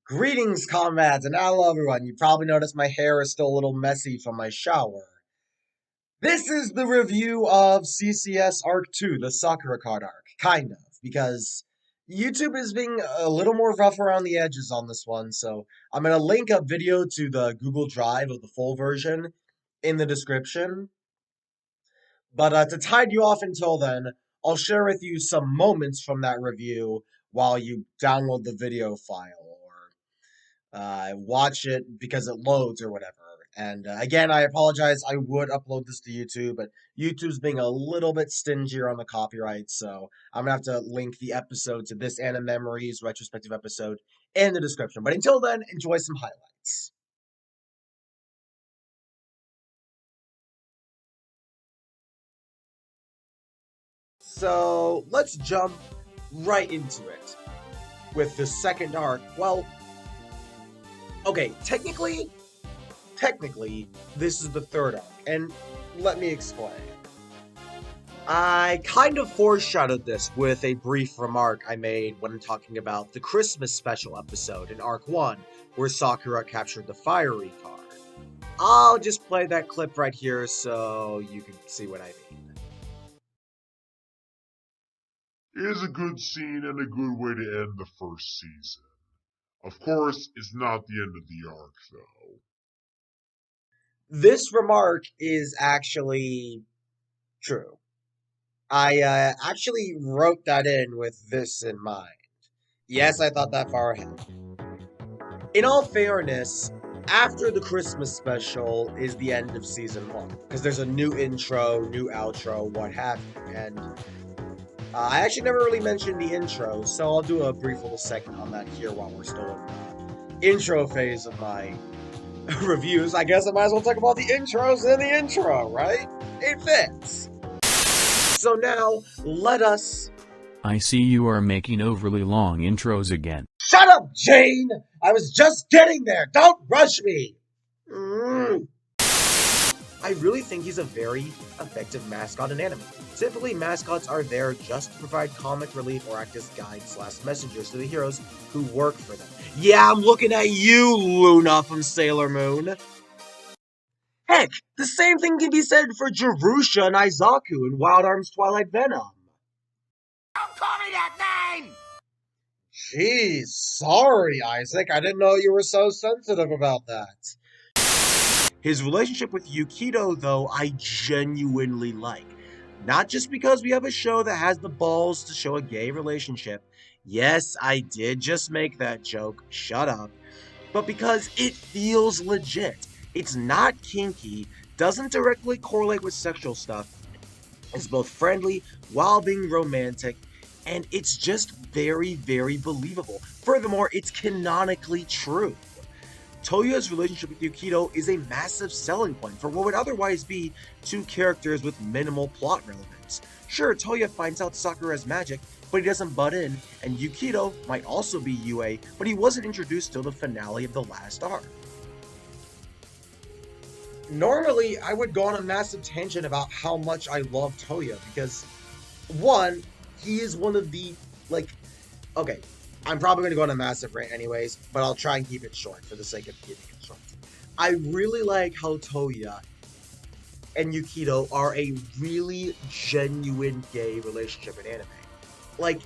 Greetings, comrades, and hello, everyone. You probably noticed my hair is still a little messy from my shower. This is the review of CCS Arc 2, the Sakura card arc. Kind of, because YouTube is being a little more rough around the edges on this one, so I'm going to link a video to the Google Drive of the full version in the description. But to tide you off until then, I'll share with you some moments from that review while you download the video file or watch it because it loads or whatever. And again, I apologize. I would upload this to YouTube, but YouTube's being a little bit stingier on the copyright, so I'm gonna have to link the episode to this Anime Memories retrospective episode in the description. But until then, enjoy some highlights. So let's jump right into it with the second arc. Well, okay, technically, this is the third arc, and let me explain. I kind of foreshadowed this with a brief remark I made when talking about the Christmas special episode in Arc 1, where Sakura captured the fiery card. I'll just play that clip right here so you can see what I mean. It is a good scene and a good way to end the first season. Of course, it's not the end of the arc, though. This remark is actually true. I actually wrote that in with this in mind. Yes, I thought that far ahead. In all fairness, after the Christmas special is the end of season 1, because there's a new intro, new outro, what have you, and I actually never really mentioned the intro, so I'll do a brief little segment on that here while we're still in the intro phase of my reviews. I guess I might as well talk about the intros in the intro, right? It fits! So now, let us... I see you are making overly long intros again. Shut up, Jane! I was just getting there! Don't rush me! I really think he's a very effective mascot in anime. Typically, mascots are there just to provide comic relief or act as guides/messengers to the heroes who work for them. Yeah, I'm looking at you, Luna from Sailor Moon! Heck, the same thing can be said for Jerusha and Aizaku in Wild Arms Twilight Venom. Don't call me that name! Jeez, sorry, Isaac. I didn't know you were so sensitive about that. His relationship with Yukito, though, I genuinely like. Not just because we have a show that has the balls to show a gay relationship. Yes, I did just make that joke. Shut up. But because it feels legit. It's not kinky, doesn't directly correlate with sexual stuff. It's both friendly while being romantic, and it's just very, very believable. Furthermore, it's canonically true. Toya's relationship with Yukito is a massive selling point for what would otherwise be two characters with minimal plot relevance. Sure, Toya finds out Sakura has magic, but he doesn't butt in, and Yukito might also be UA, but he wasn't introduced till the finale of the last arc. Normally, I would go on a massive tangent about how much I love Toya, because, one, he is one of the, okay, I'm probably going to go on a massive rant anyways, but I'll try and keep it short for the sake of keeping it short. I really like how Toya and Yukito are a really genuine gay relationship in anime. Like,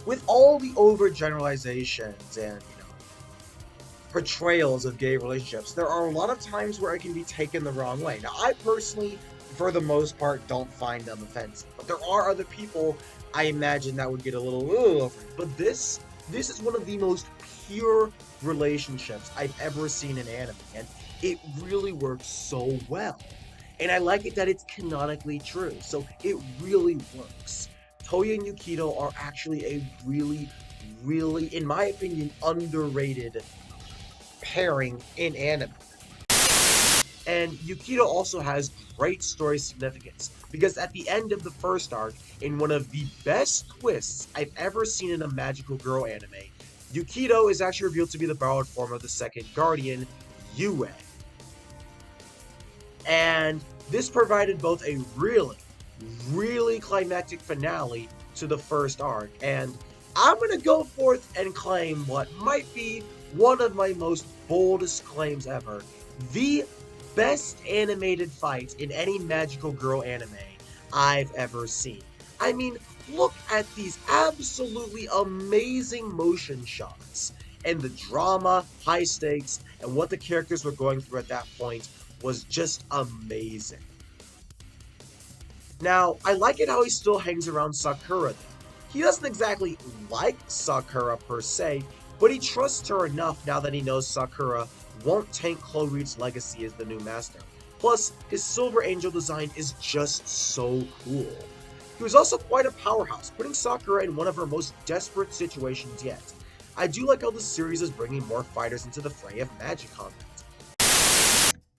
with all the overgeneralizations and, portrayals of gay relationships, there are a lot of times where it can be taken the wrong way. Now, I personally, for the most part, don't find them offensive, but there are other people I imagine that would get a little over it. But this is one of the most pure relationships I've ever seen in anime, and it really works so well. And I like it that it's canonically true, so it really works. Toya and Yukito are actually a really, really, in my opinion, underrated pairing in anime. And Yukito also has great story significance, because at the end of the first arc, in one of the best twists I've ever seen in a magical girl anime, Yukito is actually revealed to be the borrowed form of the second guardian, Yue. And this provided both a really, really climactic finale to the first arc, and I'm gonna go forth and claim what might be one of my most boldest claims ever. The best animated fight in any magical girl anime I've ever seen. I mean, look at these absolutely amazing motion shots. And the drama, high stakes, and what the characters were going through at that point was just amazing. Now, I like it how he still hangs around Sakura though. He doesn't exactly like Sakura per se, but he trusts her enough now that he knows Sakura won't taint Chlorite's legacy as the new master. Plus, his Silver Angel design is just so cool. He was also quite a powerhouse, putting Sakura in one of her most desperate situations yet. I do like how the series is bringing more fighters into the fray of magic combat.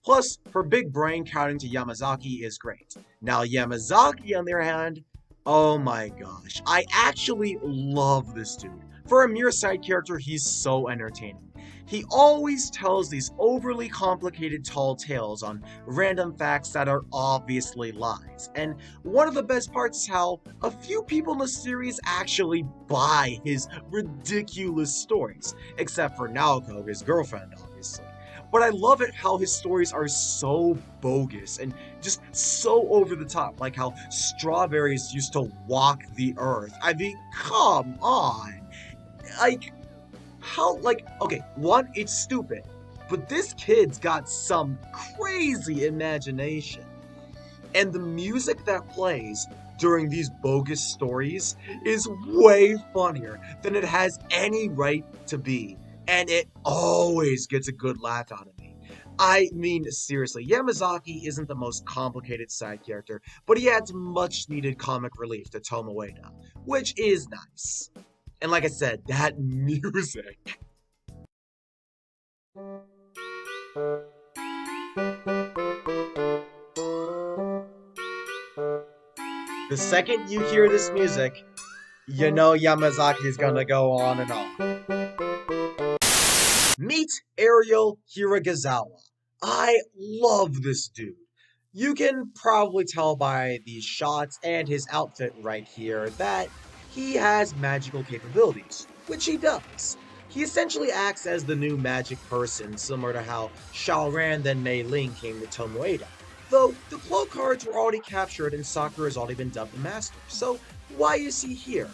Plus, her big brain counting to Yamazaki is great. Now, Yamazaki, on the other hand, oh my gosh, I actually love this dude. For a mere side character, he's so entertaining. He always tells these overly complicated tall tales on random facts that are obviously lies. And one of the best parts is how a few people in the series actually buy his ridiculous stories. Except for Naoko, his girlfriend, obviously. But I love it how his stories are so bogus and just so over the top, like how strawberries used to walk the earth. I mean, come on. Like, how, like, okay, one, it's stupid, but this kid's got some crazy imagination. And the music that plays during these bogus stories is way funnier than it has any right to be. And it always gets a good laugh out of me. I mean, seriously, Yamazaki isn't the most complicated side character, but he adds much needed comic relief to Tomoeda, which is nice. And like I said, that music. The second you hear this music, you know Yamazaki's gonna go on and on. Meet Ariel Hiragazawa. I love this dude. You can probably tell by these shots and his outfit right here that he has magical capabilities, which he does. He essentially acts as the new magic person, similar to how Xiaoran then Mei Ling came to Tomoeda. Though the cloak cards were already captured and Sakura has already been dubbed the master, so why is he here?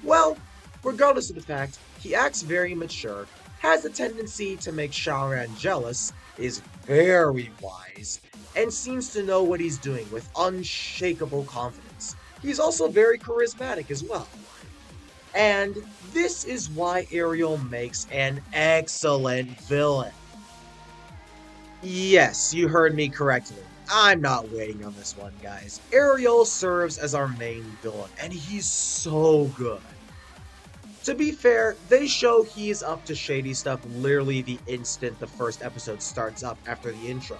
Well, regardless of the fact, he acts very mature, has a tendency to make Xiaoran jealous, is very wise, and seems to know what he's doing with unshakable confidence. He's also very charismatic as well. And this is why Ariel makes an excellent villain. Yes, you heard me correctly. I'm not waiting on this one, guys. Ariel serves as our main villain, and he's so good. To be fair, they show he's up to shady stuff literally the instant the first episode starts up after the intro.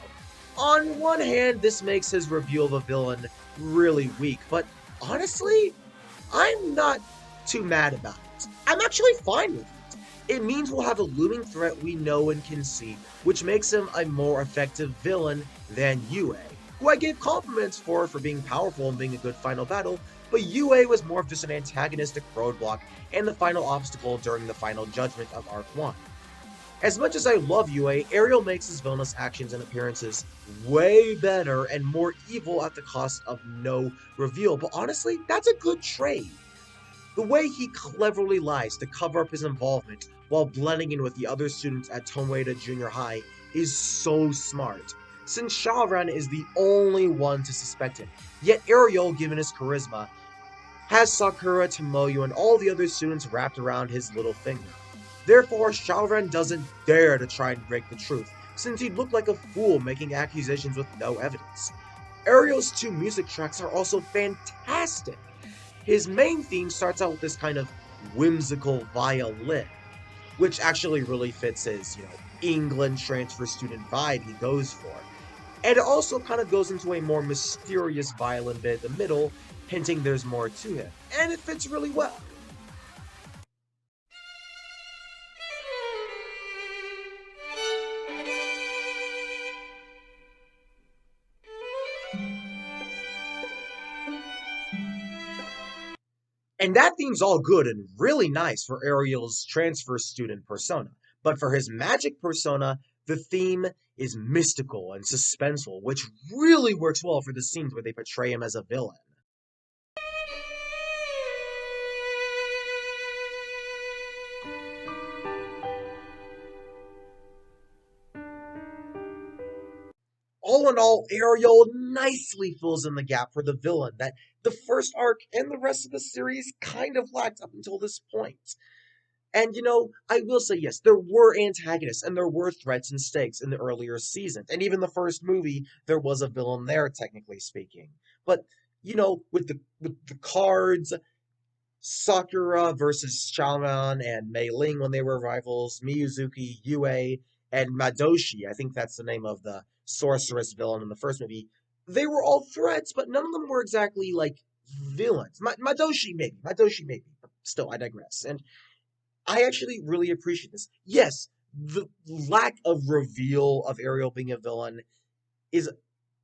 On one hand, this makes his reveal of a villain really weak, but honestly, I'm not too mad about it. I'm actually fine with it. It means we'll have a looming threat we know and can see, which makes him a more effective villain than Yue, who I gave compliments for being powerful and being a good final battle, but Yue was more of just an antagonistic roadblock and the final obstacle during the final judgment of Arc 1. As much as I love Yue, Ariel makes his villainous actions and appearances way better and more evil at the cost of no reveal, but honestly, that's a good trade. The way he cleverly lies to cover up his involvement while blending in with the other students at Tomoeda Junior High is so smart, since Shaoran is the only one to suspect him. Yet Ariel, given his charisma, has Sakura, Tomoyo, and all the other students wrapped around his little finger. Therefore, Shaoran doesn't dare to try and break the truth, since he'd look like a fool making accusations with no evidence. Ariel's two music tracks are also fantastic. His main theme starts out with this kind of whimsical violin, which actually really fits his, England transfer student vibe he goes for. And it also kind of goes into a more mysterious violin bit in the middle, hinting there's more to him. And it fits really well. And that theme's all good and really nice for Ariel's transfer student persona. But for his magic persona, the theme is mystical and suspenseful, which really works well for the scenes where they portray him as a villain. All in all, Ariel nicely fills in the gap for the villain that the first arc and the rest of the series kind of lacked up until this point. And I will say yes, there were antagonists and there were threats and stakes in the earlier seasons. And even the first movie, there was a villain there, technically speaking. But, with the cards, Sakura versus Shaman and Mei Ling when they were rivals, Miyuzuki, Yue, and Madoshi, I think that's the name of the sorceress villain in the first movie, they were all threats, but none of them were exactly, like, villains. Madoshi maybe, but still, I digress. And I actually really appreciate this. Yes, the lack of reveal of Ariel being a villain is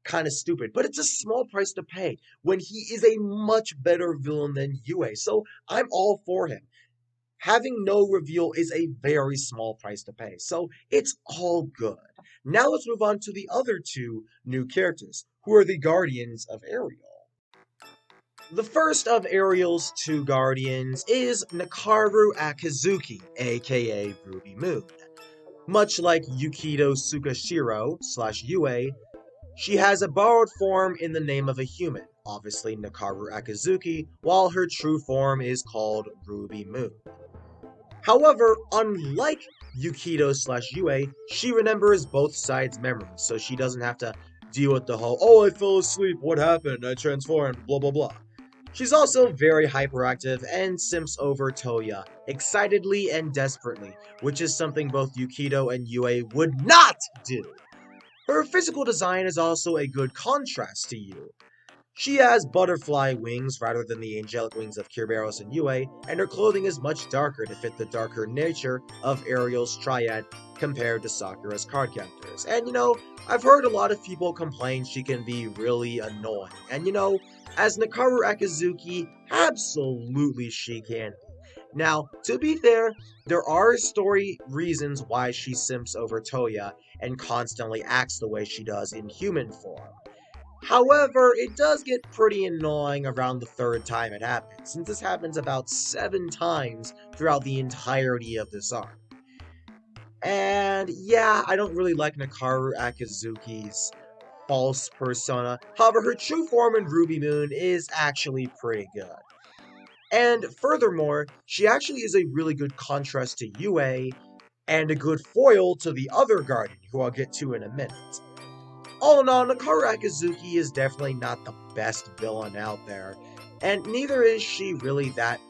kind of stupid, but it's a small price to pay when he is a much better villain than Yue. So I'm all for him. Having no reveal is a very small price to pay, so it's all good. Now let's move on to the other two new characters, who are the Guardians of Ariel. The first of Ariel's two guardians is Nakaru Akazuki, aka Ruby Moon. Much like Yukido Tsukashiro / Yue, she has a borrowed form in the name of a human, obviously Nakaru Akazuki, while her true form is called Ruby Moon. However, unlike Yukido / Yue, she remembers both sides' memories, so she doesn't have to deal with the whole, oh, I fell asleep, what happened, I transformed, blah blah blah. She's also very hyperactive and simps over Toya, excitedly and desperately, which is something both Yukido and Yue would not do. Her physical design is also a good contrast to Yu. She has butterfly wings rather than the angelic wings of Kerberos and Yue, and her clothing is much darker to fit the darker nature of Ariel's triad compared to Sakura's card characters. And I've heard a lot of people complain she can be really annoying. And as Nakaru Akazuki, absolutely she can be. Now, to be fair, there are story reasons why she simps over Toya and constantly acts the way she does in human form. However, it does get pretty annoying around the third time it happens, since this happens about 7 times throughout the entirety of this arc. And yeah, I don't really like Nakaru Akazuki's false persona. However, her true form in Ruby Moon is actually pretty good. And furthermore, she actually is a really good contrast to Yue, and a good foil to the other Guardian, who I'll get to in a minute. All in all, Nakaru Akazuki is definitely not the best villain out there, and neither is she really that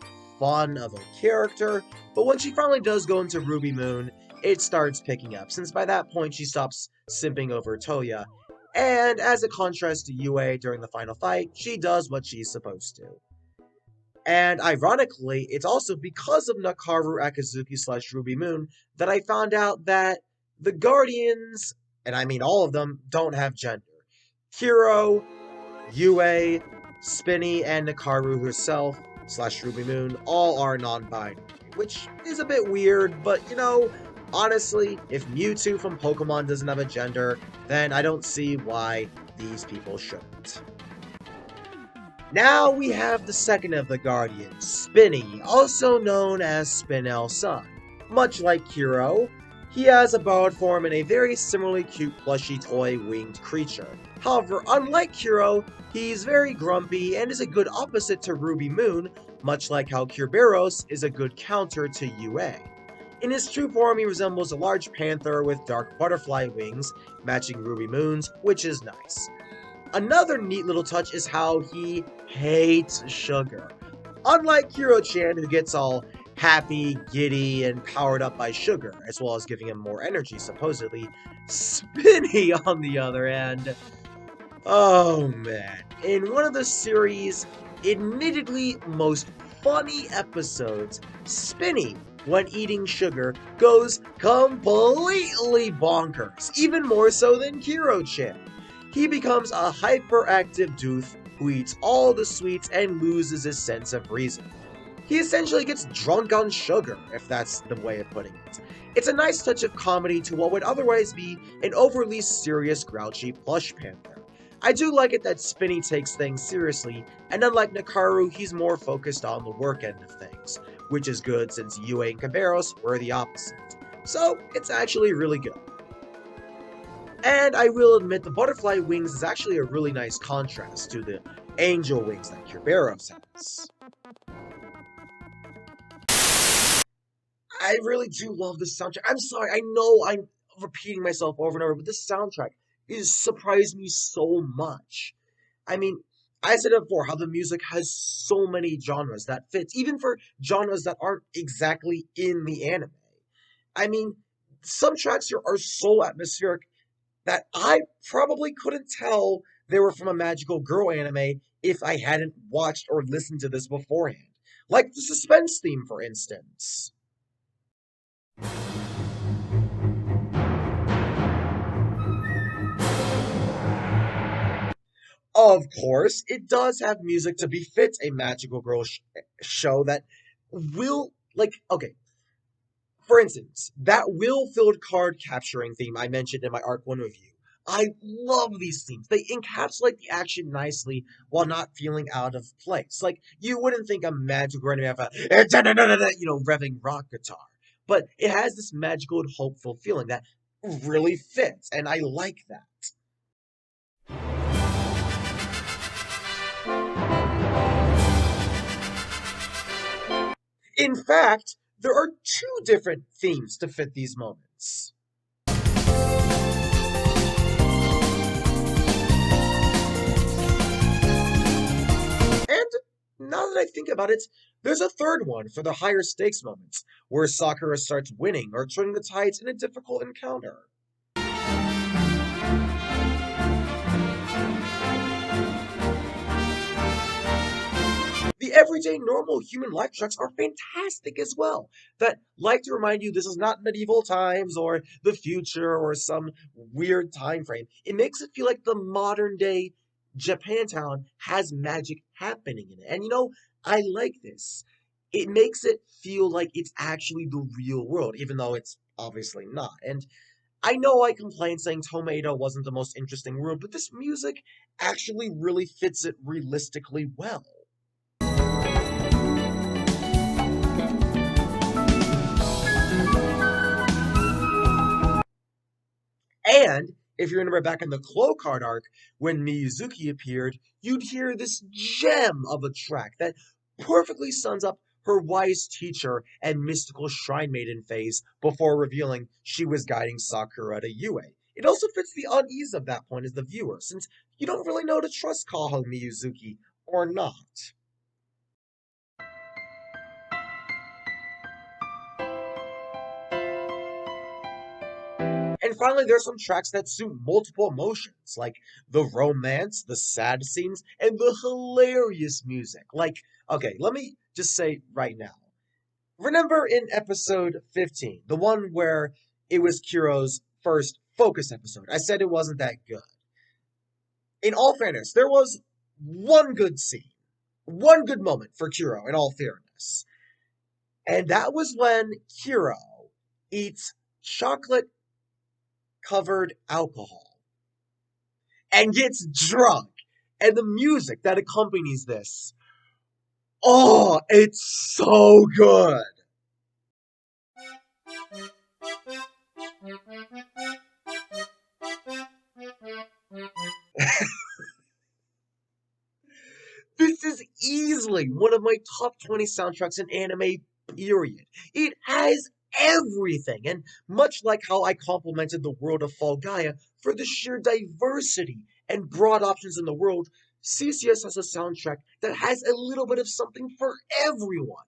fun of a character, but when she finally does go into Ruby Moon, it starts picking up, since by that point she stops simping over Toya, and as a contrast to Yue during the final fight, she does what she's supposed to. And ironically, it's also because of Nakaru Akazuki / Ruby Moon that I found out that the Guardians, and I mean all of them, don't have gender. Hiro, Yue, Spinny, and Nakaru herself / Ruby Moon all are non-binary, which is a bit weird, but honestly, if Mewtwo from Pokemon doesn't have a gender, then I don't see why these people shouldn't. Now we have the second of the Guardians, Spinny, also known as Spinel-san. Much like Hiro, he has a borrowed form in a very similarly cute plushy toy winged creature. However, unlike Hiro, he's very grumpy and is a good opposite to Ruby Moon, much like how Kerberos is a good counter to Yue. In his true form, he resembles a large panther with dark butterfly wings, matching Ruby Moon's, which is nice. Another neat little touch is how he hates sugar. Unlike Hiro-chan, who gets all happy, giddy, and powered up by sugar, as well as giving him more energy, supposedly, Spinny, on the other hand, oh man. In one of the series' admittedly most funny episodes, Spinny, when eating sugar, goes completely bonkers, even more so than Hiro-chan. He becomes a hyperactive doof who eats all the sweets and loses his sense of reason. He essentially gets drunk on sugar, if that's the way of putting it. It's a nice touch of comedy to what would otherwise be an overly serious, grouchy plush panther. I do like it that Spinny takes things seriously, and unlike Nakaru, he's more focused on the work end of things, which is good since Yue and Caballeros were the opposite. So, it's actually really good. And I will admit the butterfly wings is actually a really nice contrast to the angel wings that Caballeros has. I really do love this soundtrack. I'm sorry, I know I'm repeating myself over and over, but this soundtrack is surprised me so much. I mean, I said it before, how the music has so many genres that fits, even for genres that aren't exactly in the anime. I mean, some tracks here are so atmospheric that I probably couldn't tell they were from a magical girl anime if I hadn't watched or listened to this beforehand. Like the suspense theme, for instance. Of course, it does have music to befit a magical girl show that will, like, okay, for instance, that will-filled card capturing theme I mentioned in my Arc 1 review. I love these themes. They encapsulate the action nicely while not feeling out of place. Like, you wouldn't think a magical anime have a, revving rock guitar. But it has this magical and hopeful feeling that really fits, and I like that. In fact, there are two different themes to fit these moments. And now that I think about it, there's a third one for the higher stakes moments, where Sakura starts winning or turning the tides in a difficult encounter. The everyday normal human life tracks are fantastic as well, that like to remind you this is not medieval times or the future or some weird time frame. It makes it feel like the modern day Japantown has magic happening in it. And I like this. It makes it feel like it's actually the real world, even though it's obviously not. And I know I complained saying Tomato wasn't the most interesting world, but this music actually really fits it realistically well. And if you remember back in the Claw Card arc, when Miyazuki appeared, you'd hear this gem of a track that perfectly sums up her wise teacher and mystical shrine maiden phase before revealing she was guiding Sakura to Yue. It also fits the unease of that point as the viewer, since you don't really know to trust Kaho Miyazuki or not. And finally, there's some tracks that suit multiple emotions, like the romance, the sad scenes, and the hilarious music. Like, okay, let me just say right now. Remember in episode 15, the one where it was Kiro's first focus episode, I said it wasn't that good. In all fairness, there was one good scene, one good moment for Kiro, in all fairness. And that was when Kiro eats chocolate covered alcohol and gets drunk. And the music that accompanies this, oh, it's so good. This is easily one of my top 20 soundtracks in anime, period. It has everything, and much like how I complimented the world of Fall Gaia for the sheer diversity and broad options in the world, CCS has a soundtrack that has a little bit of something for everyone.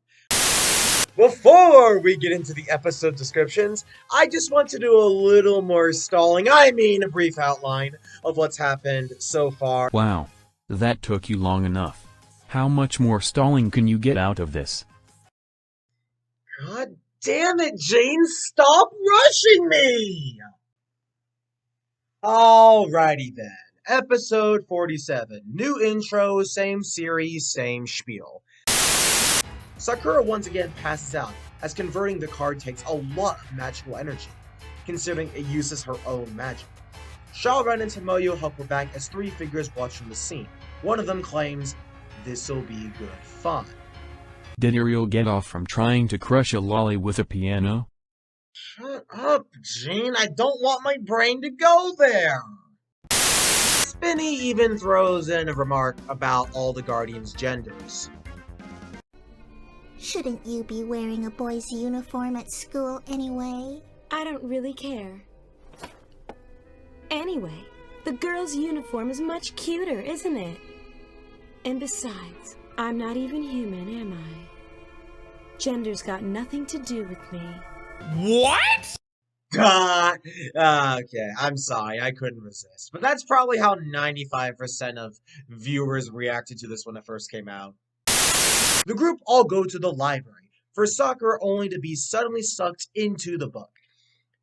Before we get into the episode descriptions, I just want to do a little more stalling, I mean a brief outline of what's happened so far. Wow. That took you long enough. How much more stalling can you get out of this? God damn it, Jane, stop rushing me! Alrighty then. Episode 47. New intro, same series, same spiel. Sakura once again passes out, as converting the card takes a lot of magical energy, considering it uses her own magic. Shaoran and Tomoyo help her back as three figures watch from the scene. One of them claims, "This'll be good fun." Did Ariel get off from trying to crush a lolly with a piano? Shut up, Gene. I don't want my brain to go there. Spinny even throws in a remark about all the Guardians' genders. Shouldn't you be wearing a boy's uniform at school anyway? I don't really care. Anyway, the girl's uniform is much cuter, isn't it? And besides, I'm not even human, am I? Gender's got nothing to do with me. What? Okay, I'm sorry, I couldn't resist. But that's probably how 95% of viewers reacted to this when it first came out. The group all go to the library, for Sakura only to be suddenly sucked into the book.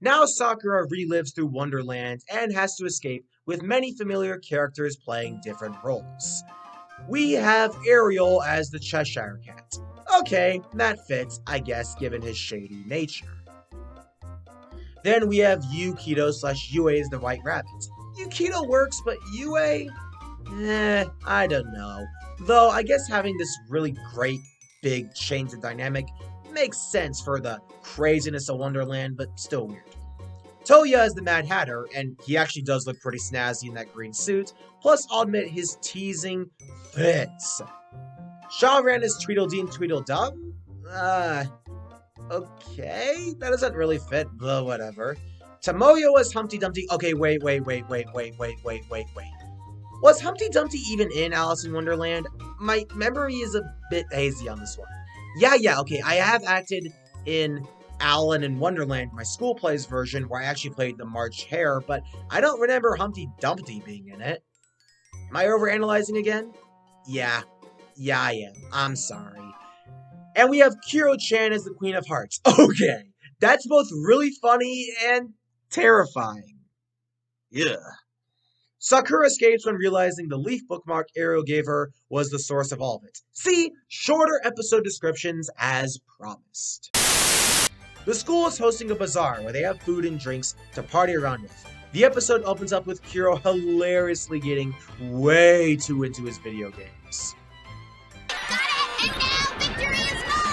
Now Sakura relives through Wonderland and has to escape with many familiar characters playing different roles. We have Ariel as the Cheshire Cat. Okay, that fits, I guess, given his shady nature. Then we have Yukito/Yue as the White Rabbit. Yukito works, but Yue? I don't know. Though, I guess having this really great, big change of dynamic makes sense for the craziness of Wonderland, but still weird. Toya is the Mad Hatter, and he actually does look pretty snazzy in that green suit, plus I'll admit his teasing fits. Shaoran is Tweedledee and Tweedledum? Okay, that doesn't really fit, but whatever. Tomoyo is Humpty Dumpty. Okay, wait. Was Humpty Dumpty even in Alice in Wonderland? My memory is a bit hazy on this one. Yeah, okay, I have acted in Alan in Wonderland, my school plays version, where I actually played the March Hare, but I don't remember Humpty Dumpty being in it. Am I overanalyzing again? Yeah, I am. I'm sorry. And we have Kiro-chan as the Queen of Hearts. Okay, that's both really funny and terrifying. Yeah. Sakura escapes when realizing the leaf bookmark Ariel gave her was the source of all of it. See, shorter episode descriptions as promised. The school is hosting a bazaar where they have food and drinks to party around with. The episode opens up with Kiro hilariously getting way too into his video games. Got it! And now victory is mine!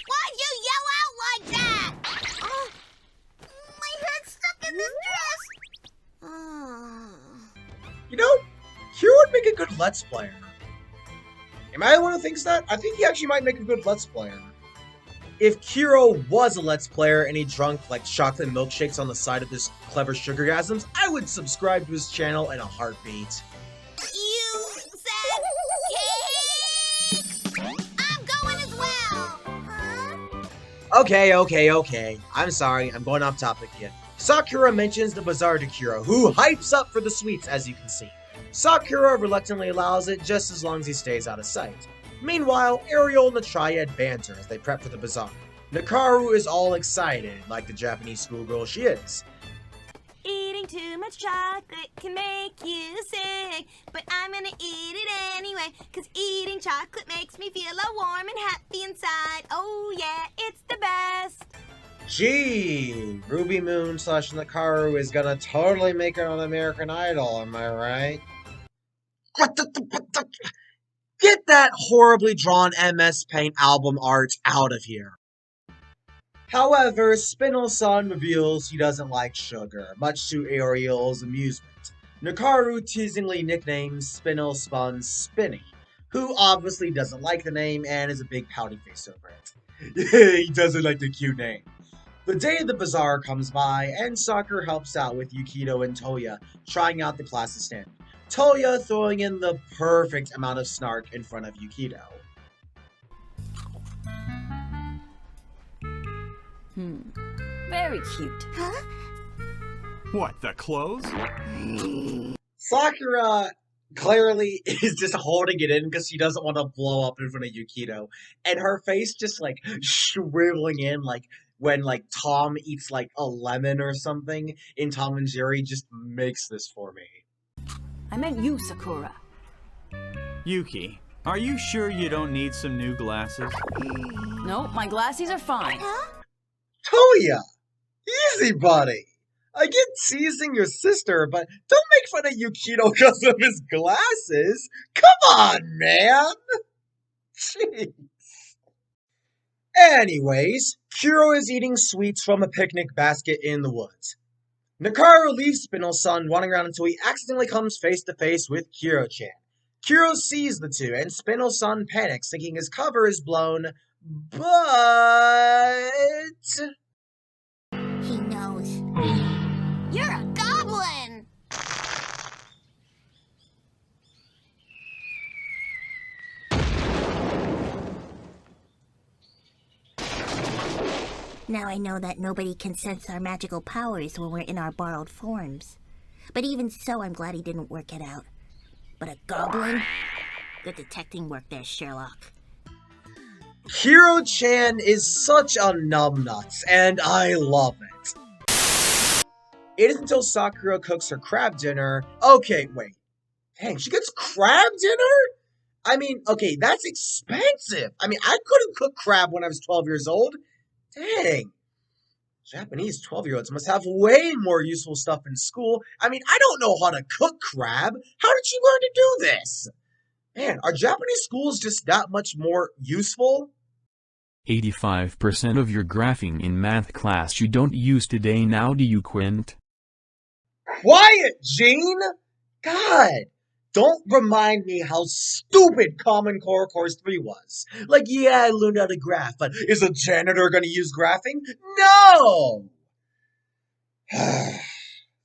Why'd you yell out like that? My head's stuck in this dress. You know, Kiro would make a good Let's Player. Am I the one who thinks that? I think he actually might make a good Let's Player. If Kiro was a Let's Player and he drunk like chocolate milkshakes on the side of his clever sugargasms, I would subscribe to his channel in a heartbeat. You said cakes? I'm going as well. Huh? Okay. I'm sorry, I'm going off topic again. Sakura mentions the bazaar to Kiro, who hypes up for the sweets, as you can see. Sakura reluctantly allows it just as long as he stays out of sight. Meanwhile, Ariel and the Triad banter as they prep for the bazaar. Nakaru is all excited, like the Japanese schoolgirl she is. Eating too much chocolate can make you sick, but I'm gonna eat it anyway, cause eating chocolate makes me feel all warm and happy inside. Oh yeah, it's the best. Gee, Ruby Moon/Nakaru is gonna totally make it on American Idol, am I right? Get that horribly drawn MS Paint album art out of here. However, Spinel-san reveals he doesn't like sugar, much to Ariel's amusement. Nakaru teasingly nicknames Spinel Spun Spinny, who obviously doesn't like the name and is a big pouty face over it. He doesn't like the cute name. The day of the bazaar comes by, and Sakura helps out with Yukito and Toya trying out the classes stand. Toya throwing in the perfect amount of snark in front of Yukito. Very cute. Huh? What, the clothes? Sakura clearly is just holding it in because she doesn't want to blow up in front of Yukito. And her face just like shriveling in like when like Tom eats like a lemon or something in Tom and Jerry just makes this for me. I meant you, Sakura. Yuki, are you sure you don't need some new glasses? No, my glassies are fine. Toya! Easy, buddy! I get teasing your sister, but don't make fun of Yukito because of his glasses! Come on, man! Jeez. Anyways, Kuro is eating sweets from a picnic basket in the woods. Nakaru leaves Spindle-san running around until he accidentally comes face to face with Kuro-chan. Kuro sees the two, and Spindle-san panics, thinking his cover is blown, but... He knows. You're a goblin! Now I know that nobody can sense our magical powers when we're in our borrowed forms. But even so, I'm glad he didn't work it out. But a goblin? Good detecting work there, Sherlock. Kuro-chan is such a numbnuts, and I love it. It isn't until Sakura cooks her crab dinner. Okay, wait. Dang, she gets crab dinner? I mean, okay, that's expensive. I mean, I couldn't cook crab when I was 12 years old. Dang. Japanese 12-year-olds must have way more useful stuff in school. I mean, I don't know how to cook crab. How did she learn to do this? Man, are Japanese schools just that much more useful? 85% of your graphing in math class you don't use today now, do you, Quint? Quiet, Gene! God! Don't remind me how stupid Common Core Course 3 was. Like, yeah, I learned how to graph, but is a janitor gonna use graphing? No!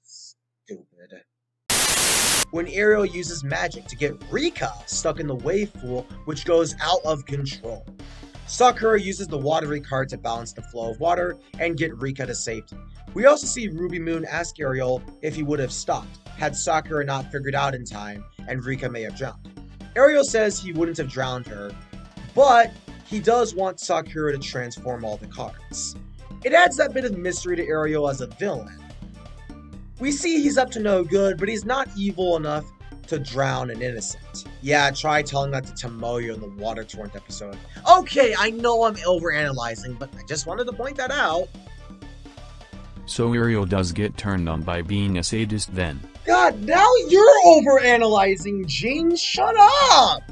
Stupid. When Ariel uses magic to get Rika stuck in the wave pool, which goes out of control. Sakura uses the watery card to balance the flow of water and get Rika to safety. We also see Ruby Moon ask Ariel if he would have stopped, had Sakura not figured out in time, and Rika may have drowned. Ariel says he wouldn't have drowned her, but he does want Sakura to transform all the cards. It adds that bit of mystery to Ariel as a villain. We see he's up to no good, but he's not evil enough to drown an innocent. Yeah, try telling that to Tomoyo in the Water Torrent episode. Okay, I know I'm overanalyzing, but I just wanted to point that out. So Ariel does get turned on by being a sadist then. God, now you're overanalyzing, Gene. Shut up!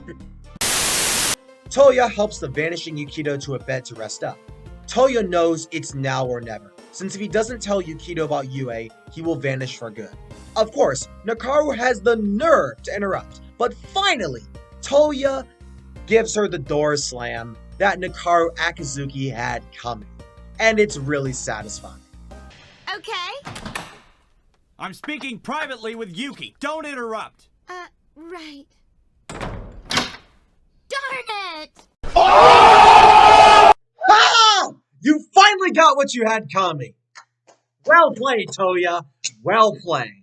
Toya helps the vanishing Yukito to a bed to rest up. Toya knows it's now or never, since if he doesn't tell Yukito about Yue, he will vanish for good. Of course, Nakaru has the nerve to interrupt, but finally, Toya gives her the door slam that Nakaru Akizuki had coming, and it's really satisfying. Okay. I'm speaking privately with Yuki. Don't interrupt. Right. Darn it! Ah! You finally got what you had coming. Well played, Toya. Well played.